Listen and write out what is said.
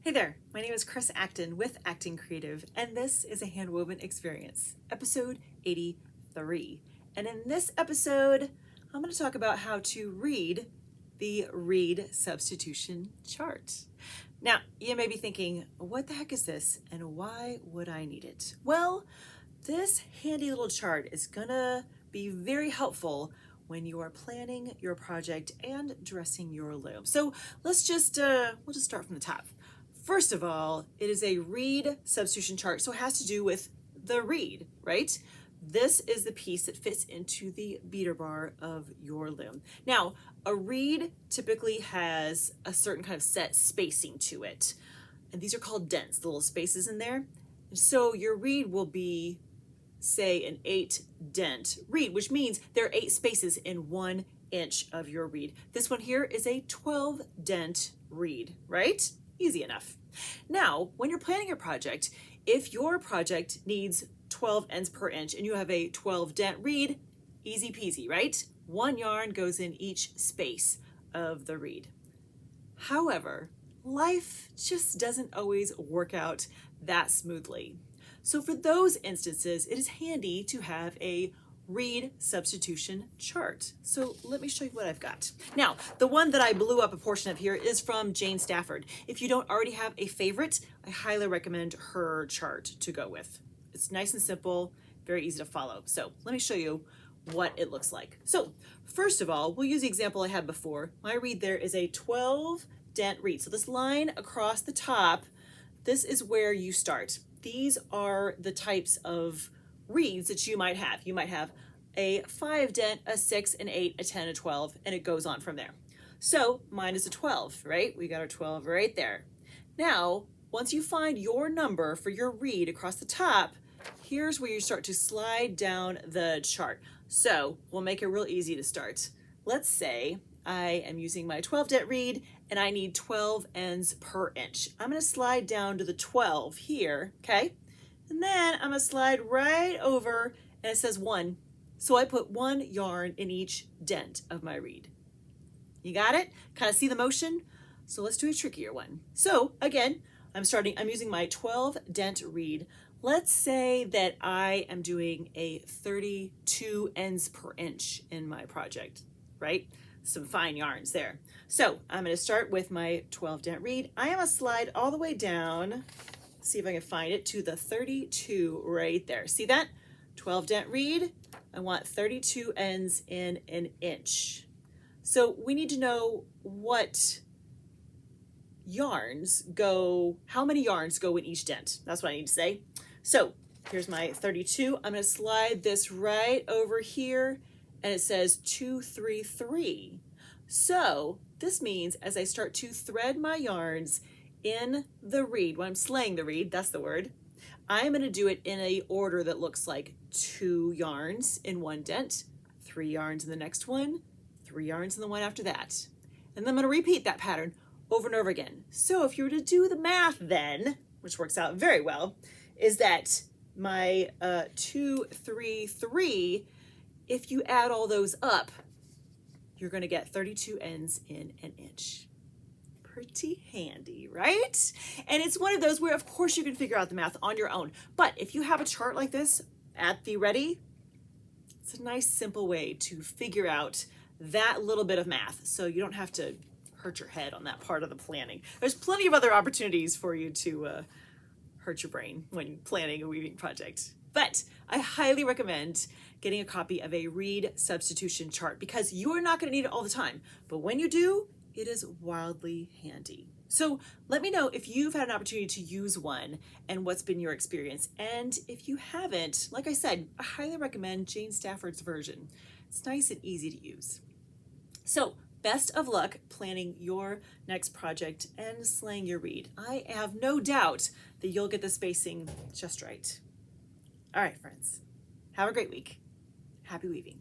Hey there, my name is Chris Acton with Acting Creative, and this is a Handwoven Experience, episode 83. And in this episode, I'm going to talk about how to read the Reed Substitution Chart. Now, you may be thinking, what the heck is this, and why would I need it? Well, this handy little chart is going to be very helpful when you are planning your project and dressing your loom. So we'll just start from the top. First of all, it is a reed substitution chart, so it has to do with the reed, right? This is the piece that fits into the beater bar of your loom. Now, a reed typically has a certain kind of set spacing to it, and these are called dents, the little spaces in there. And so your reed will be, say, an 8 dent reed, which means there are 8 spaces in 1 inch of your reed. This one here is a 12 dent reed, right? Easy enough. Now, when you're planning your project, if your project needs 12 ends per inch and you have a 12 dent reed, easy peasy, right? 1 yarn goes in each space of the reed. However, life just doesn't always work out that smoothly. So for those instances, it is handy to have a reed substitution chart. So let me show you what I've got. Now, the one that I blew up a portion of here is from Jane Stafford. If you don't already have a favorite, I highly recommend her chart to go with. It's nice and simple, very easy to follow. So let me show you what it looks like. So first of all, we'll use the example I had before. My reed there is a 12 dent reed. So this line across the top, this is where you start. These are the types of reeds that you might have. You might have a 5 dent, a 6, an 8, a 10, a 12, and it goes on from there. So mine is a 12, right? We got our 12 right there. Now, once you find your number for your reed across the top, here's where you start to slide down the chart. So we'll make it real easy to start. Let's say I am using my 12 dent reed and I need 12 ends per inch. I'm gonna slide down to the 12 here, okay? And then I'm gonna slide right over and it says 1. So I put 1 yarn in each dent of my reed. You got it? Kind of see the motion? So let's do a trickier one. So again, I'm using my 12 dent reed. Let's say that I am doing a 32 ends per inch in my project, right? Some fine yarns there. So I'm gonna start with my 12 dent reed. I am gonna slide all the way down, see if I can find it, to the 32 right there. See that? 12 dent reed, I want 32 ends in an inch. So we need to know what yarns go, how many yarns go in each dent. That's what I need to say. So here's my 32. I'm gonna slide this right over here and it says 233. So this means as I start to thread my yarns in the reed, when I'm slaying the reed, that's the word, I'm gonna do it in a order that looks like 2 yarns in 1 dent, 3 yarns in the next one, 3 yarns in the one after that. And then I'm gonna repeat that pattern over and over again. So if you were to do the math then, which works out very well, is that my 2, 3, 3, if you add all those up, you're gonna get 32 ends in an inch. Pretty handy, right? And it's one of those where of course you can figure out the math on your own. But if you have a chart like this at the ready, it's a nice simple way to figure out that little bit of math so you don't have to hurt your head on that part of the planning. There's plenty of other opportunities for you to hurt your brain when planning a weaving project. But I highly recommend getting a copy of a reed substitution chart because you are not going to need it all the time. But when you do, it is wildly handy. So let me know if you've had an opportunity to use one and what's been your experience. And if you haven't, like I said, I highly recommend Jane Stafford's version. It's nice and easy to use. So best of luck planning your next project and slaying your reed. I have no doubt that you'll get the spacing just right. All right, friends, have a great week. Happy weaving.